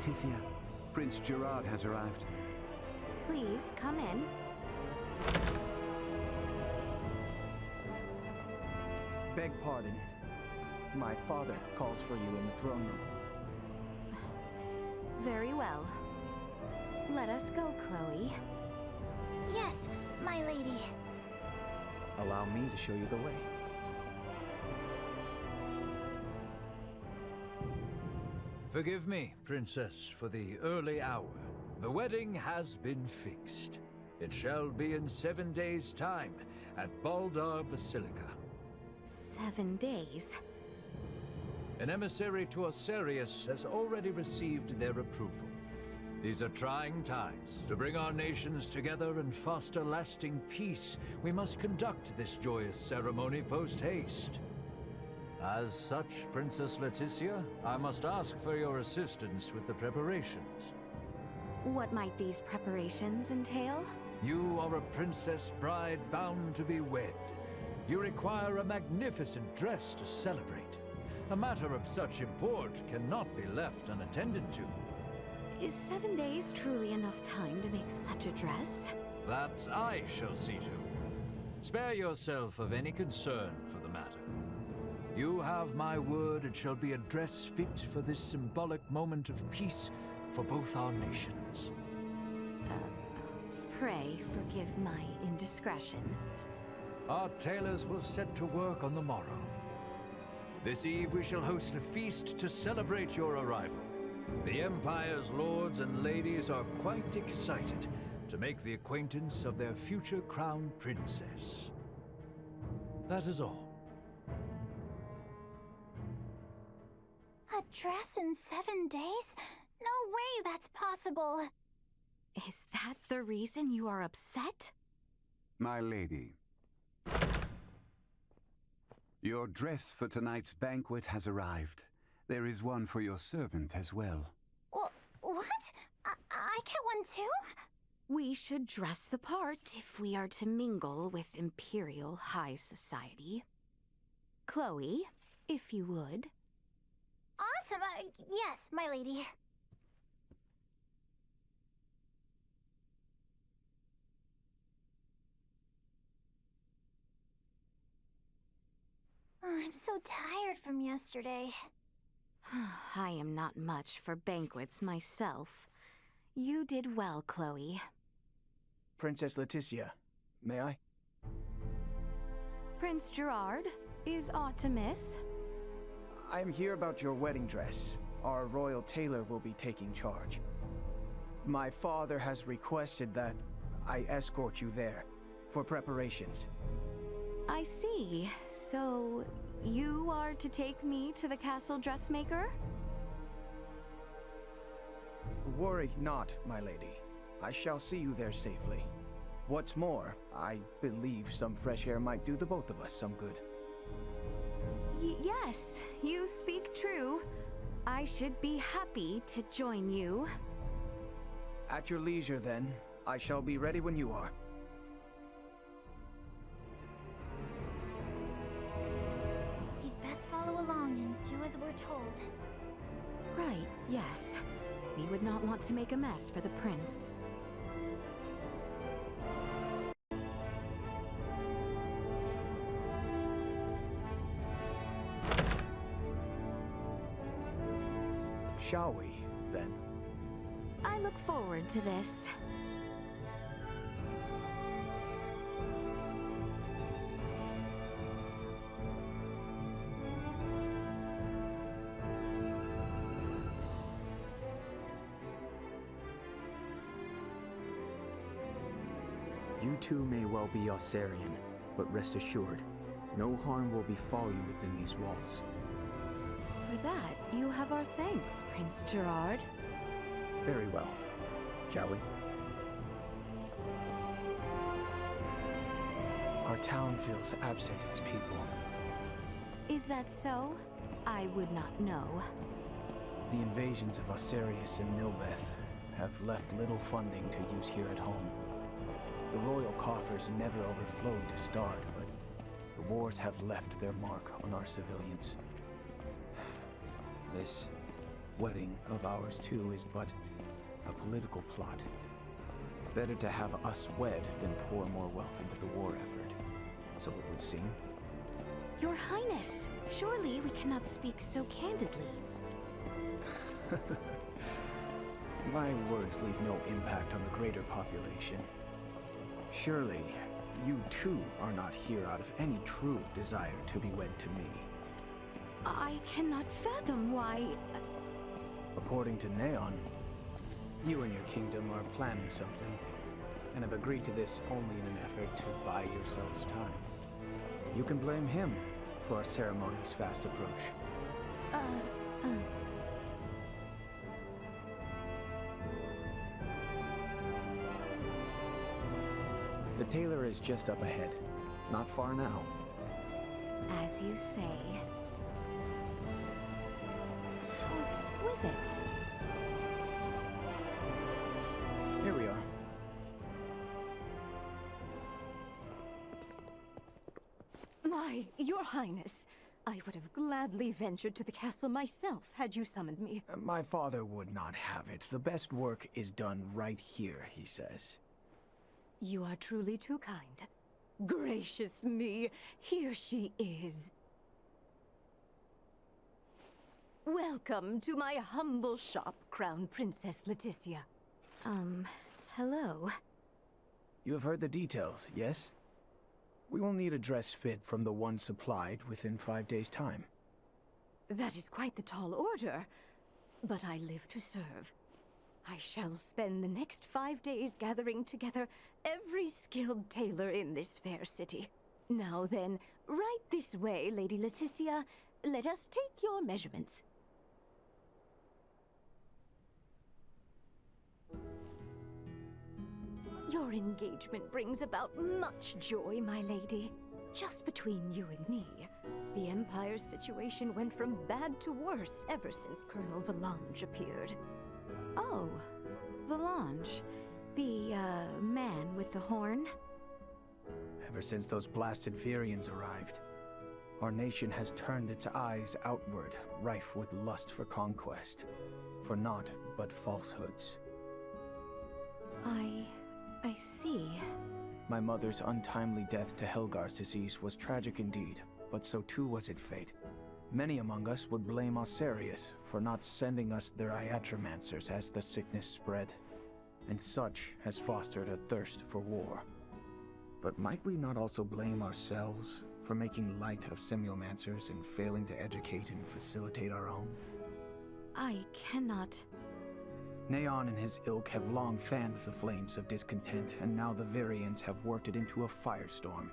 Laeticia. Prince Gerard has arrived. Please, come in. Beg pardon. My father calls for you in the throne room. Very well. Let us go, Chloe. Yes, my lady. Allow me to show you the way. Forgive me, Princess, for the early hour. The wedding has been fixed. It shall be in 7 days' time at Baldar Basilica. 7 days? An emissary to Osirius has already received their approval. These are trying times. To bring our nations together and foster lasting peace, we must conduct this joyous ceremony post-haste. As such, Princess Laeticia, I must ask for your assistance with the preparations. What might these preparations entail? You are a princess bride bound to be wed. You require a magnificent dress to celebrate. A matter of such import cannot be left unattended to. Is 7 days truly enough time to make such a dress? That I shall see to. Spare yourself of any concern for the matter. You have my word it shall be a dress fit for this symbolic moment of peace for both our nations. Pray forgive my indiscretion. Our tailors will set to work on the morrow. This eve we shall host a feast to celebrate your arrival. The Empire's lords and ladies are quite excited to make the acquaintance of their future crown princess. That is all. A dress in 7 days? No way that's possible. Is that the reason you are upset? My lady. Your dress for tonight's banquet has arrived. There is one for your servant as well. What? I get one too? We should dress the part if we are to mingle with Imperial High Society. Chloe, if you would. Awesome! Yes, my lady. Oh, I'm so tired from yesterday. I am not much for banquets myself. You did well, Chloe. Princess Laeticia, may I? Prince Gerard, is aught amiss? I am here about your wedding dress. Our royal tailor will be taking charge. My father has requested that I escort you there for preparations. I see. So, you are to take me to the castle dressmaker? Worry not, my lady. I shall see you there safely. What's more, I believe some fresh air might do the both of us some good. Yes, you speak true. I should be happy to join you. At your leisure, then. I shall be ready when you are. We'd best follow along and do as we're told. Right, yes. We would not want to make a mess for the prince. Shall we, then? I look forward to this. You too may well be Osirian, but rest assured, no harm will befall you within these walls. For that, you have our thanks, Prince Gerard. Very well. Shall we? Our town feels absent its people. Is that so? I would not know. The invasions of Osirius and Nilbeth have left little funding to use here at home. The royal coffers never overflowed to start, but the wars have left their mark on our civilians. This wedding of ours too is but a political plot. Better to have us wed than pour more wealth into the war effort. So it would seem. Your Highness, surely we cannot speak so candidly. My words leave no impact on the greater population. Surely, you too are not here out of any true desire to be wed to me. I cannot fathom why... According to Neyan, you and your kingdom are planning something, and have agreed to this only in an effort to buy yourselves time. You can blame him for our ceremony's fast approach. The tailor is just up ahead. Not far now. As you say. How exquisite. Here we are. My, Your Highness, I would have gladly ventured to the castle myself had you summoned me. My father would not have it. The best work is done right here, he says. You are truly too kind. Gracious me, here she is. Welcome to my humble shop, Crown Princess Laeticia. Hello. You have heard the details, yes? We will need a dress fit from the one supplied within 5 days' time. That is quite the tall order, but I live to serve. I shall spend the next 5 days gathering together every skilled tailor in this fair city. Now then, right this way, Lady Laeticia. Let us take your measurements. Your engagement brings about much joy, my lady. Just between you and me, the Empire's situation went from bad to worse ever since Colonel Velanj appeared. Oh, Velanj. The, man with the horn? Ever since those blasted Virians arrived, our nation has turned its eyes outward, rife with lust for conquest. For naught but falsehoods. I see. My mother's untimely death to Helgar's disease was tragic indeed, but so too was its fate. Many among us would blame Osarius for not sending us their iatromancers as the sickness spread, and such has fostered a thirst for war. But might we not also blame ourselves for making light of semiomancers and failing to educate and facilitate our own? I cannot... Neyan and his ilk have long fanned the flames of discontent, and now the Varians have worked it into a firestorm.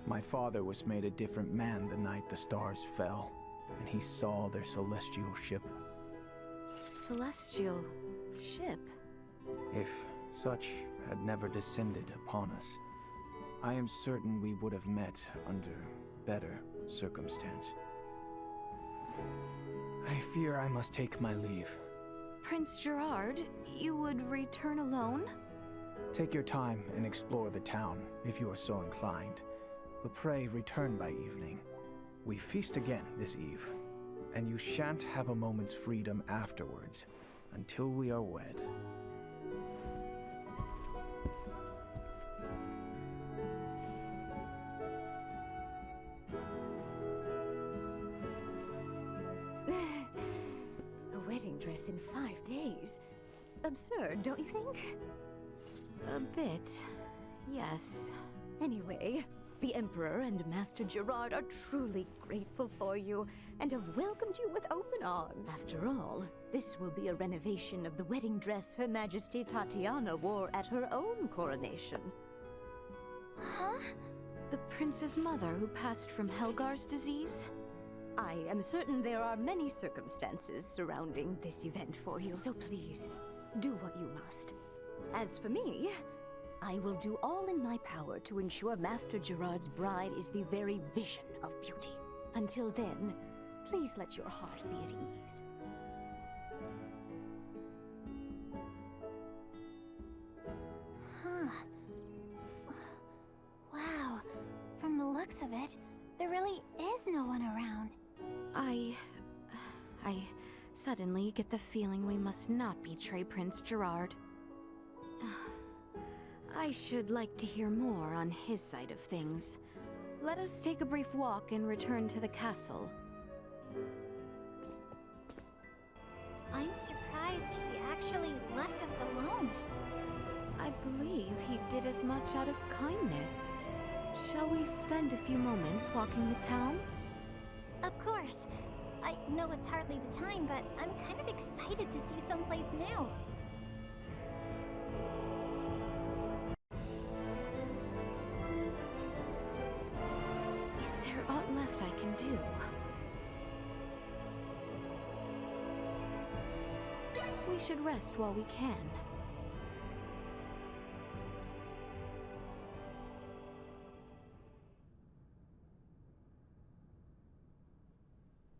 My father was made a different man the night the stars fell, and he saw their celestial ship. Celestial ship? If such had never descended upon us, I am certain we would have met under better circumstance. I fear I must take my leave. Prince Gerard, you would return alone? Take your time and explore the town, if you are so inclined. But pray return by evening. We feast again this eve, and you shan't have a moment's freedom afterwards, until we are wed. Dress in 5 days. Absurd, don't you think? A bit, yes. Anyway, the Emperor and Master Gerard are truly grateful for you and have welcomed you with open arms. After all, this will be a renovation of the wedding dress Her Majesty Tatiana wore at her own coronation. Huh? The prince's mother who passed from Helgar's disease? I am certain there are many circumstances surrounding this event for you, so please, do what you must. As for me, I will do all in my power to ensure Master Gerard's bride is the very vision of beauty. Until then, please let your heart be at ease. Huh. Wow. From the looks of it, there really is no one around. I suddenly get the feeling we must not betray Prince Gerard. I should like to hear more on his side of things. Let us take a brief walk and return to the castle. I'm surprised he actually left us alone. I believe he did as much out of kindness. Shall we spend a few moments walking the town? Of course. I know it's hardly the time, but I'm kind of excited to see someplace new. Is there aught left I can do? We should rest while we can.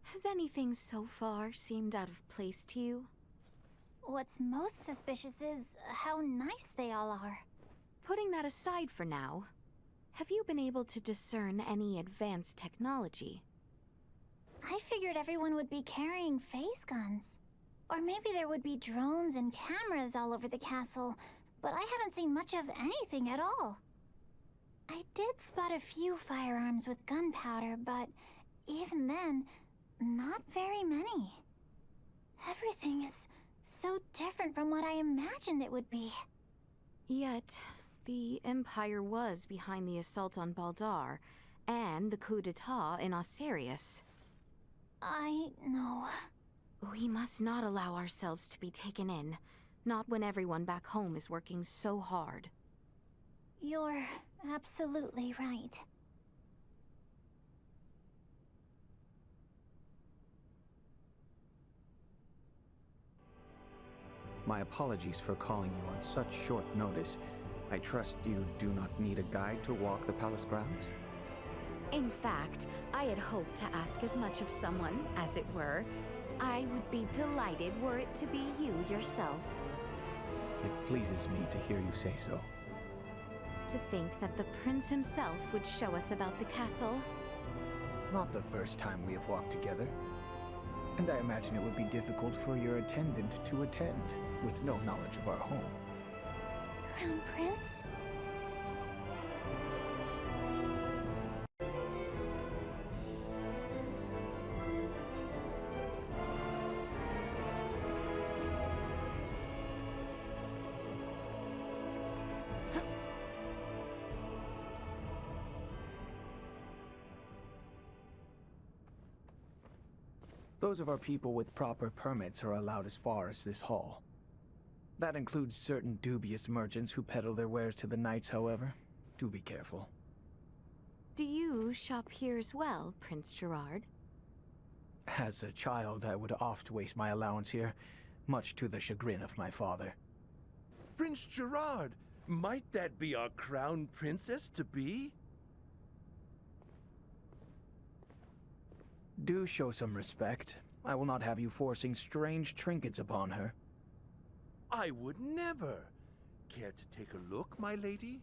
Has anything so far seemed out of place to you? What's most suspicious is how nice they all are. Putting that aside for now, have you been able to discern any advanced technology? I figured everyone would be carrying phase guns. Or maybe there would be drones and cameras all over the castle, but I haven't seen much of anything at all. I did spot a few firearms with gunpowder, but even then, not very many. Everything is so different from what I imagined it would be. Yet, the Empire was behind the assault on Baldar, and the coup d'etat in Osirius. I know. We must not allow ourselves to be taken in, not when everyone back home is working so hard. You're absolutely right. My apologies for calling you on such short notice. I trust you do not need a guide to walk the palace grounds? In fact, I had hoped to ask as much of someone, as it were. I would be delighted were it to be you yourself. It pleases me to hear you say so. To think that the prince himself would show us about the castle. Not the first time we have walked together. And I imagine it would be difficult for your attendant to attend, with no knowledge of our home. Crown Prince? Those of our people with proper permits are allowed as far as this hall. That includes certain dubious merchants who peddle their wares to the knights, however. Do be careful. Do you shop here as well, Prince Gerard? As a child, I would oft waste my allowance here, much to the chagrin of my father. Prince Gerard, might that be our crown princess-to-be? Do show some respect. I will not have you forcing strange trinkets upon her. I would never. Care to take a look, my lady?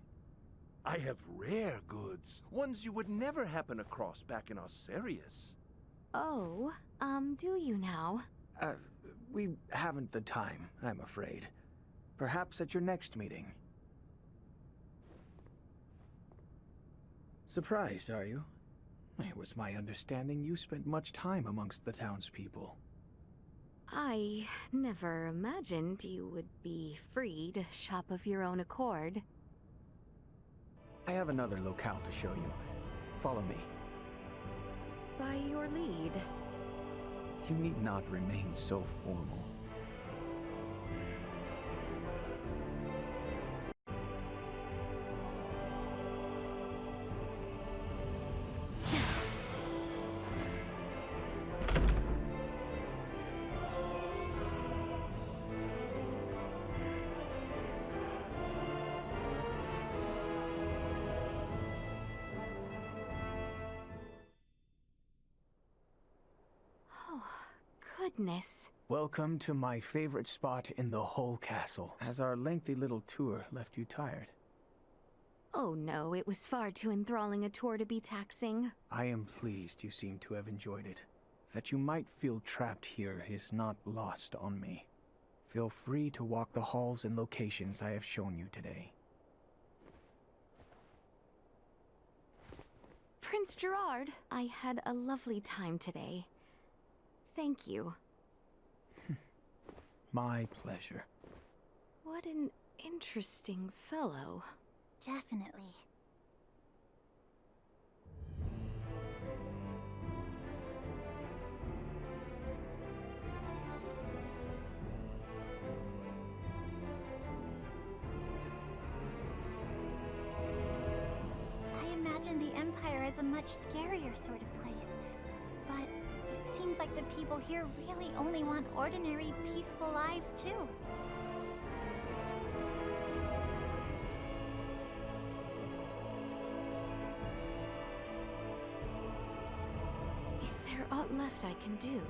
I have rare goods, ones you would never happen across back in Osirius. Oh, do you now? We haven't the time, I'm afraid. Perhaps at your next meeting. Surprised, are you? It was my understanding you spent much time amongst the townspeople. I never imagined you would be free to shop of your own accord. I have another locale to show you. Follow me. By your lead. You need not remain so formal. Goodness. Welcome to my favorite spot in the whole castle. Has our lengthy little tour left you tired? Oh no, it was far too enthralling a tour to be taxing. I am pleased you seem to have enjoyed it. that you might feel trapped here is not lost on me. Feel free to walk the halls and locations I have shown you today. Prince Gerard, I had a lovely time today. Thank you. My pleasure. What an interesting fellow. Definitely. I imagine the Empire is a much scarier sort of place. But it seems like the people here really only want ordinary, peaceful lives, too. Is there aught left I can do?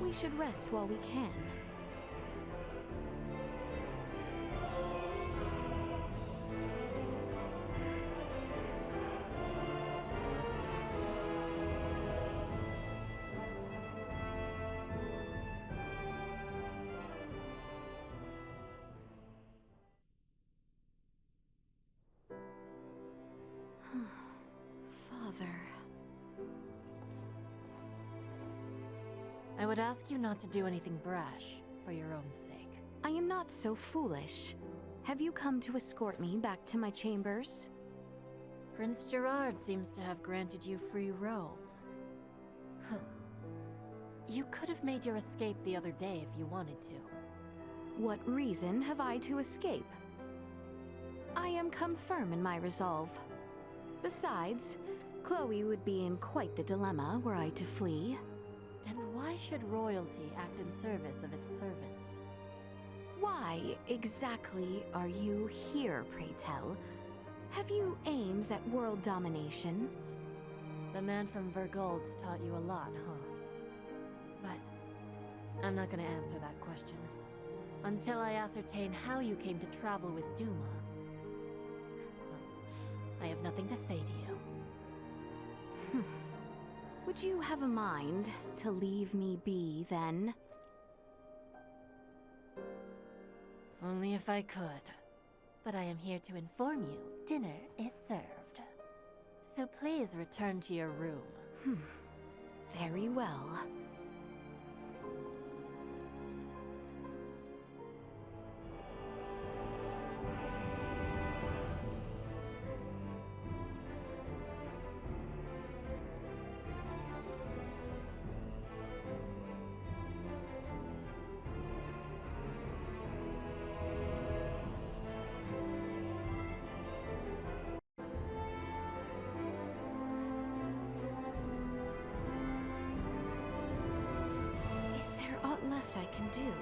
We should rest while we can. Father. I would ask you not to do anything brash, for your own sake. I am not so foolish. Have you come to escort me back to my chambers? Prince Gerard seems to have granted you free roam. Huh. You could have made your escape the other day if you wanted to. What reason have I to escape? I am come firm in my resolve. Besides, Chloe would be in quite the dilemma were I to flee. And why should royalty act in service of its servants? Why exactly are you here, pray tell? Have you aims at world domination? The man from Vergold taught you a lot, huh? But I'm not gonna answer that question. Until I ascertain how you came to travel with Duma. I have nothing to say to you. Would you have a mind to leave me be, then? Only if I could. But I am here to inform you, dinner is served. So please return to your room. Very well. Left I can do.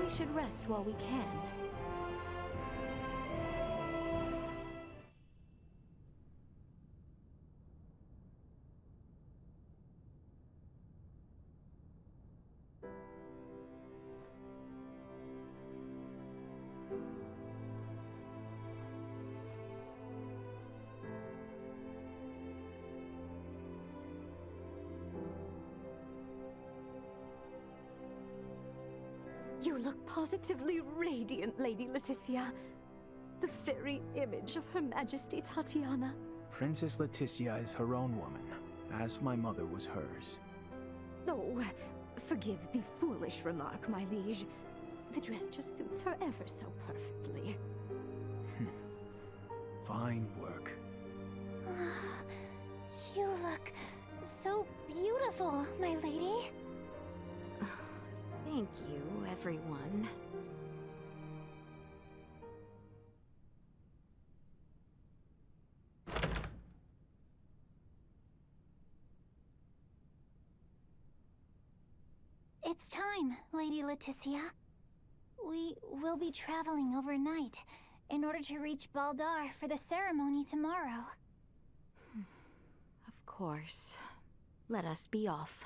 We should rest while we can. You look positively radiant, Lady Laeticia. The very image of Her Majesty Tatiana. Princess Laeticia is her own woman, as my mother was hers. Oh, forgive the foolish remark, my liege. The dress just suits her ever so perfectly. Fine work. You look so beautiful, my lady. Thank you, everyone. It's time, Lady Laeticia. We will be traveling overnight in order to reach Baldar for the ceremony tomorrow. Of course. Let us be off.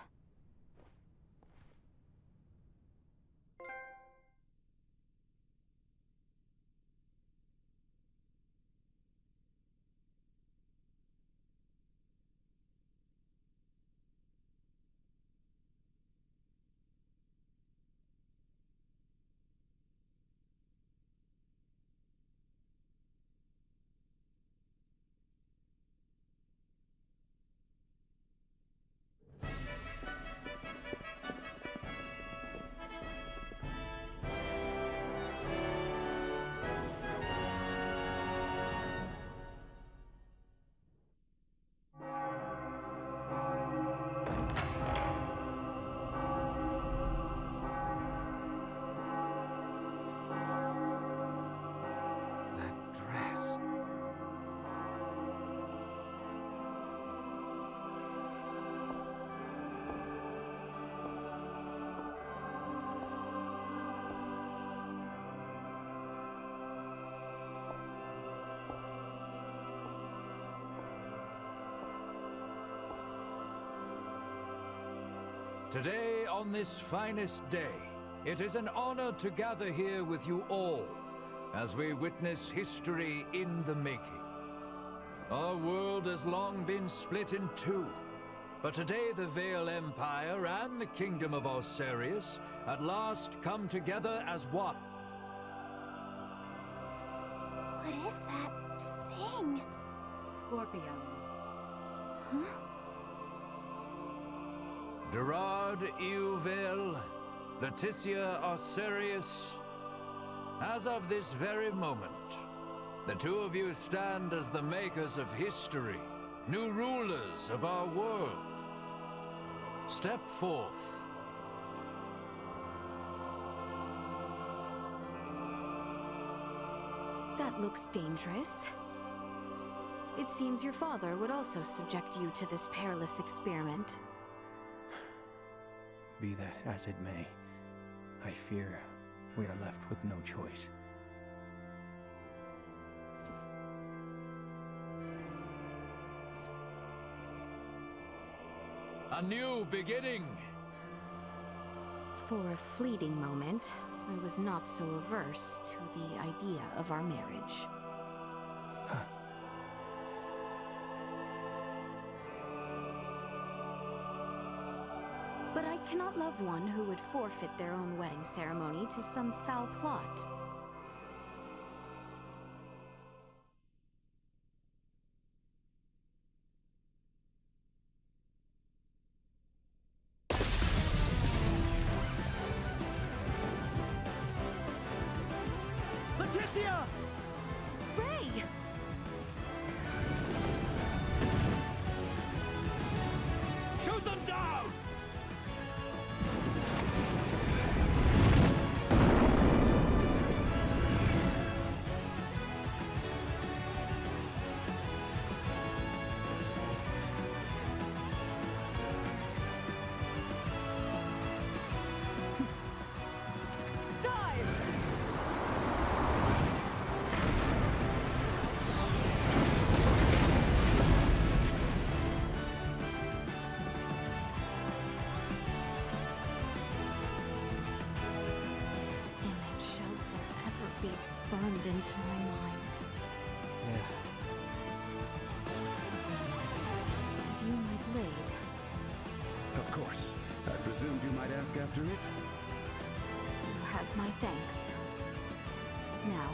Today, on this finest day, it is an honor to gather here with you all as we witness history in the making. Our world has long been split in two, but today the Veil Empire and the Kingdom of Osarius at last come together as one. What is that thing? Scorpion. Huh? Gerard Euvale, Laeticia Osarius, as of this very moment, the two of you stand as the makers of history, new rulers of our world. Step forth. That looks dangerous. It seems your father would also subject you to this perilous experiment. Be that as it may, I fear we are left with no choice. A new beginning. For a fleeting moment, I was not so averse to the idea of our marriage. But I cannot love one who would forfeit their own wedding ceremony to some foul plot. Laeticia! Ray! Shoot them down! Burned into my mind. Yeah. Have you my blade? Of course. I presumed you might ask after it? You have my thanks. Now,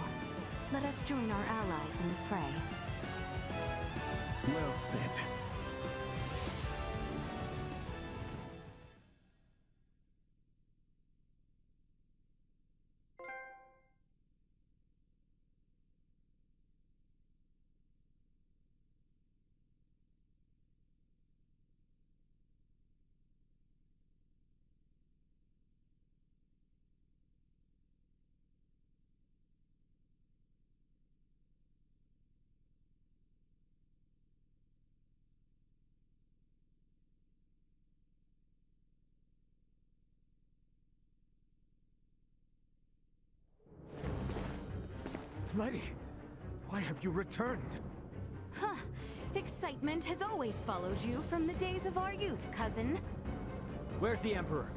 let us join our allies in the fray. Well said. Letty, why have you returned? Huh. Excitement has always followed you from the days of our youth, cousin. Where's the Emperor?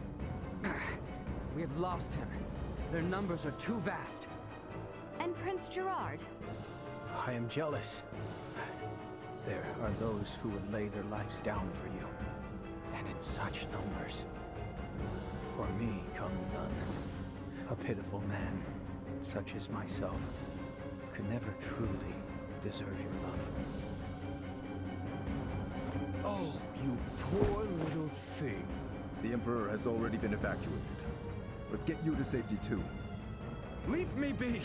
We have lost him. Their numbers are too vast. And Prince Gerard. I am jealous. There are those who would lay their lives down for you, and in such numbers. For me come none. A pitiful man, such as myself, could never truly deserve your love. Oh, you poor little thing. The Emperor has already been evacuated. Let's get you to safety too. Leave me be!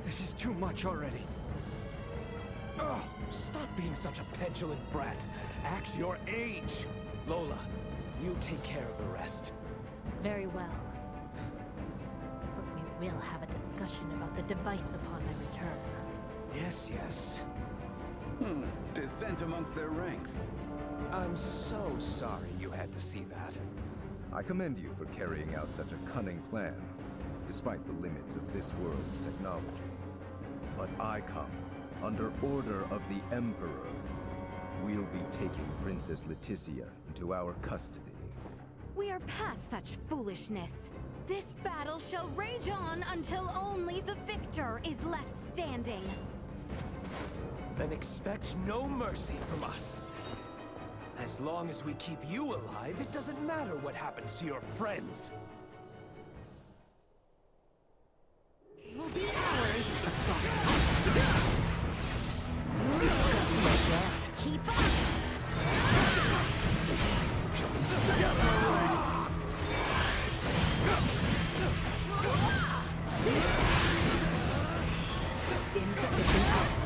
This is too much already. Oh, stop being such a petulant brat. Act your age. Lola, you take care of the rest. Very well. But we will have a discussion about the device upon my return. Yes, yes. Dissent amongst their ranks. I'm so sorry you had to see that. I commend you for carrying out such a cunning plan, despite the limits of this world's technology. But I come under order of the Emperor. We'll be taking Princess Laeticia into our custody. We are past such foolishness. This battle shall rage on until only the victor is left standing. Then expect no mercy from us. As long as we keep you alive, it doesn't matter what happens to your friends. Will be ours. Keep up! Insufficient output.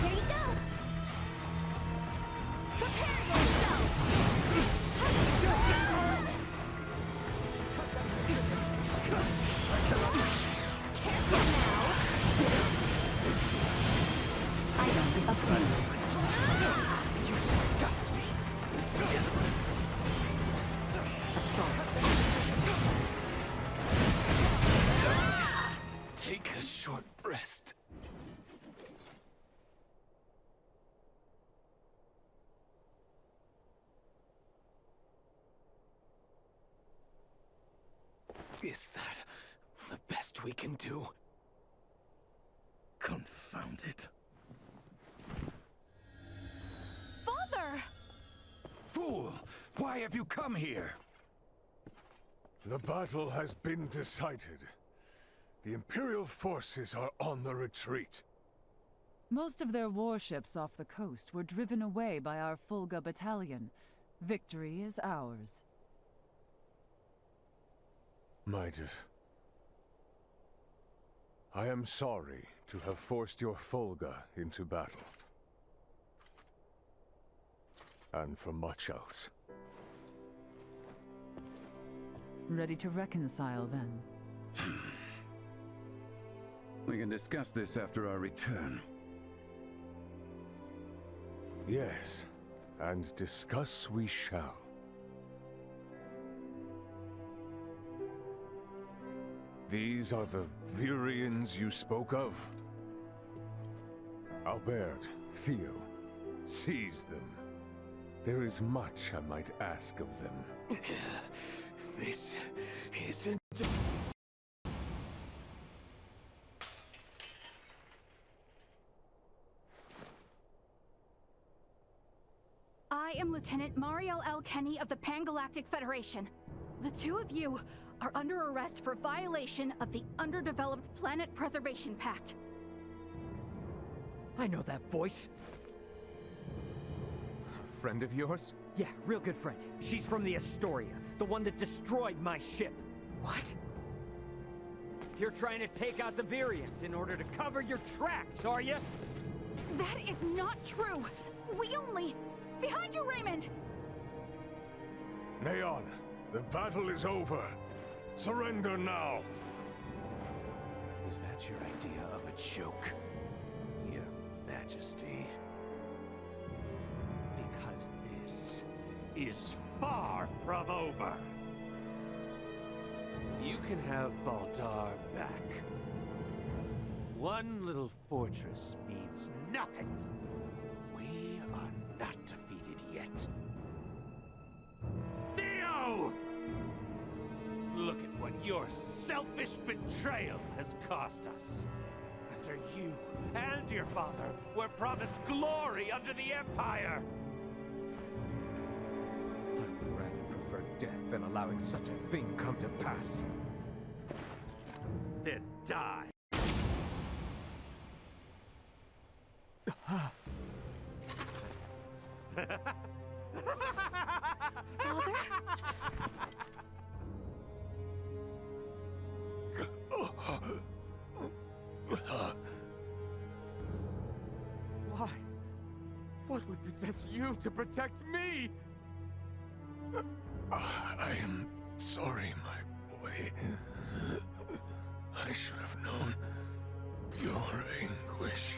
Here you go! Prepare yourself! Careful now! I am the offender. You disgust me. Assault. Take a short rest. Is that the best we can do? Confound it. Father! Fool! Why have you come here? The battle has been decided. The Imperial forces are on the retreat. Most of their warships off the coast were driven away by our Fulga battalion. Victory is ours. Midas, I am sorry to have forced your Fulga into battle. And for much else. Ready to reconcile, then? We can discuss this after our return. Yes, and discuss we shall. These are the Virians you spoke of? Albert, Theo, seize them. There is much I might ask of them. This isn't... I am Lieutenant Mariel L. Kenny of the Pan-Galactic Federation. The two of you are under arrest for violation of the Underdeveloped Planet Preservation Pact. I know that voice. A friend of yours? Yeah, real good friend. She's from the Astoria, the one that destroyed my ship. What? You're trying to take out the Virians in order to cover your tracks, are you? That is not true. We only... Behind you, Raymond! Neyan, the battle is over. Surrender now! Is that your idea of a joke, Your Majesty? Because this is far from over. You can have Baldar back. One little fortress means nothing. We are not defeated yet. Theo! Look at what your selfish betrayal has cost us. After you and your father were promised glory under the Empire. I would rather prefer death than allowing such a thing come to pass. Then die. Father? Why? What would possess you to protect me? I am sorry, my boy. I should have known your anguish.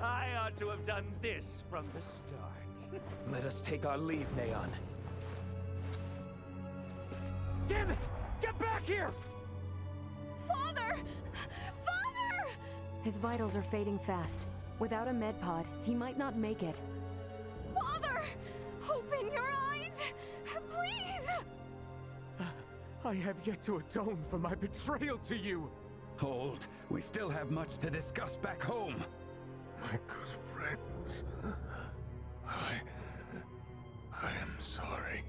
I ought to have done this from the start. Let us take our leave, Neyan. back here! Father! Father! His vitals are fading fast. Without a med pod, he might not make it. Father! Open your eyes! Please! I have yet to atone for my betrayal to you! Hold. We still have much to discuss back home. My good friends, I am sorry.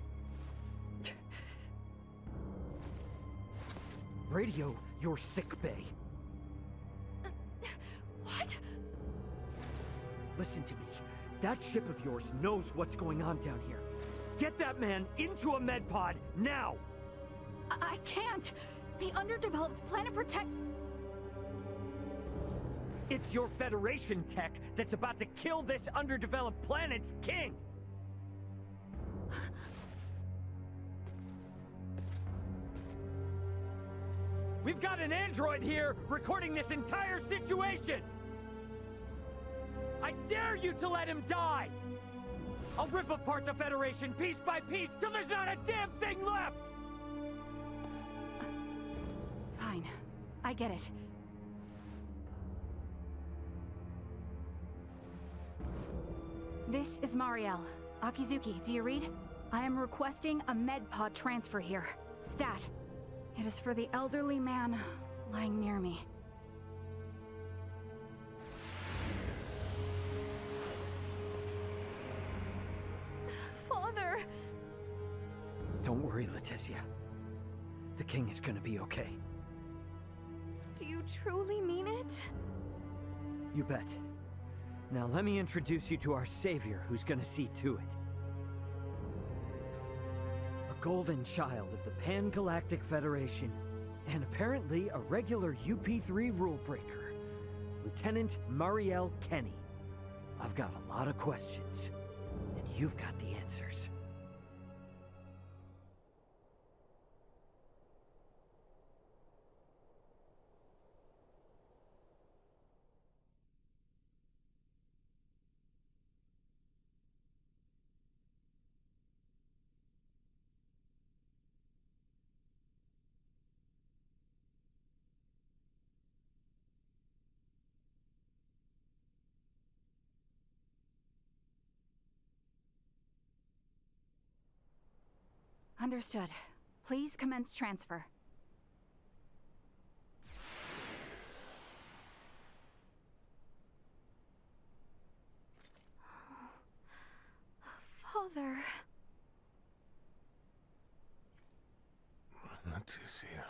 Radio your sick bay. What? Listen to me. That ship of yours knows what's going on down here. Get that man into a med pod now! I can't! The underdeveloped planet protect... It's your Federation tech that's about to kill this underdeveloped planet's king! We've got an android here recording this entire situation! I dare you to let him die! I'll rip apart the Federation piece by piece till there's not a damn thing left! Fine. I get it. This is Marielle. Akizuki, do you read? I am requesting a med pod transfer here. Stat. It is for the elderly man lying near me. Father! Don't worry, Laeticia. The king is gonna be okay. Do you truly mean it? You bet. Now let me introduce you to our savior who's gonna see to it. A golden child of the Pan-Galactic Federation, and apparently a regular UP3 rule breaker, Lieutenant Marielle Kenny. I've got a lot of questions, and you've got the answers. Understood. Please commence transfer. Father... Laeticia.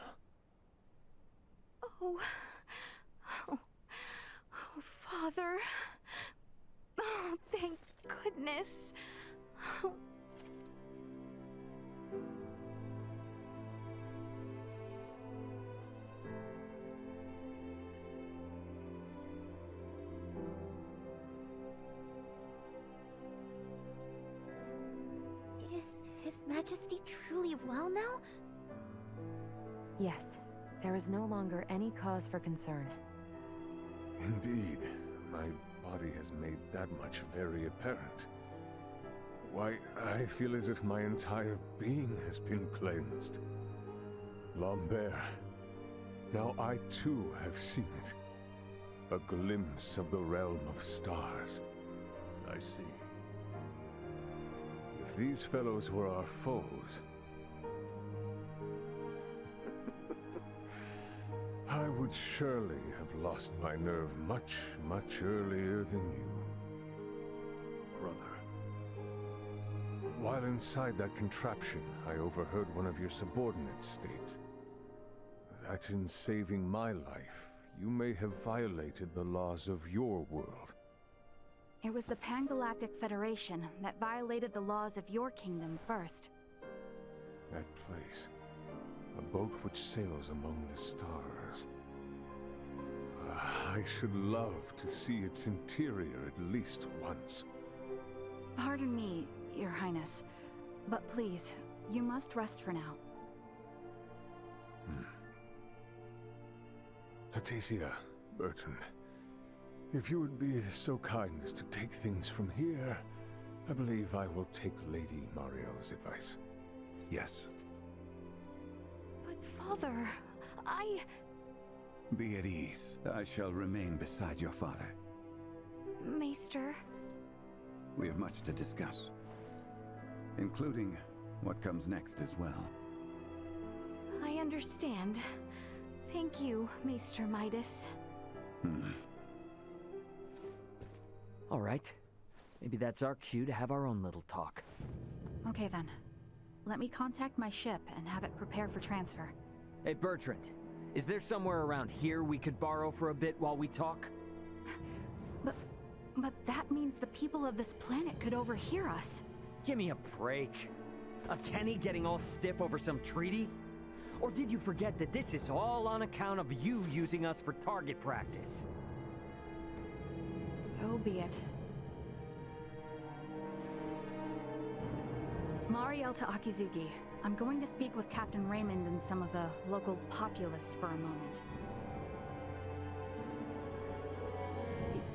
Oh... Oh... Oh, Father... Oh, thank goodness... Oh... Is His Majesty truly well now? Yes. There is no longer any cause for concern. Indeed. My body has made that much very apparent. Why, I feel as if my entire being has been cleansed. Lambert, now I too have seen it. A glimpse of the realm of stars. I see. If these fellows were our foes... I would surely have lost my nerve much, much earlier than you. Brother. While inside that contraption, I overheard one of your subordinates state that in saving my life, you may have violated the laws of your world. It was the Pan-Galactic Federation that violated the laws of your kingdom first. That place. A boat which sails among the stars. I should love to see its interior at least once. Pardon me, Your Highness, but please, you must rest for now. Laeticia, Bertrand, if you would be so kind as to take things from here, I believe I will take Lady Marielle's advice. Yes. But Father, Be at ease. I shall remain beside your father. Maester. We have much to discuss, including what comes next as well. I understand. Thank you, Maester Midas. All right. Maybe that's our cue to have our own little talk. Okay then. Let me contact my ship and have it prepare for transfer. Hey, Bertrand. Is there somewhere around here we could borrow for a bit while we talk? But that means the people of this planet could overhear us. Give me a break. A Kenny getting all stiff over some treaty? Or did you forget that this is all on account of you using us for target practice? So be it. Mariel to Akizuki. I'm going to speak with Captain Raymond and some of the local populace for a moment.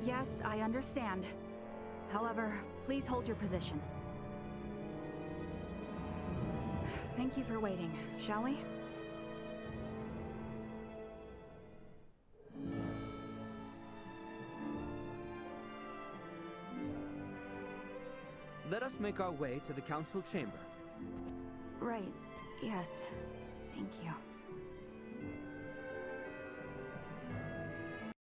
Yes, I understand. However, please hold your position. Thank you for waiting, shall we? Let us make our way to the council chamber. Right, yes. Thank you.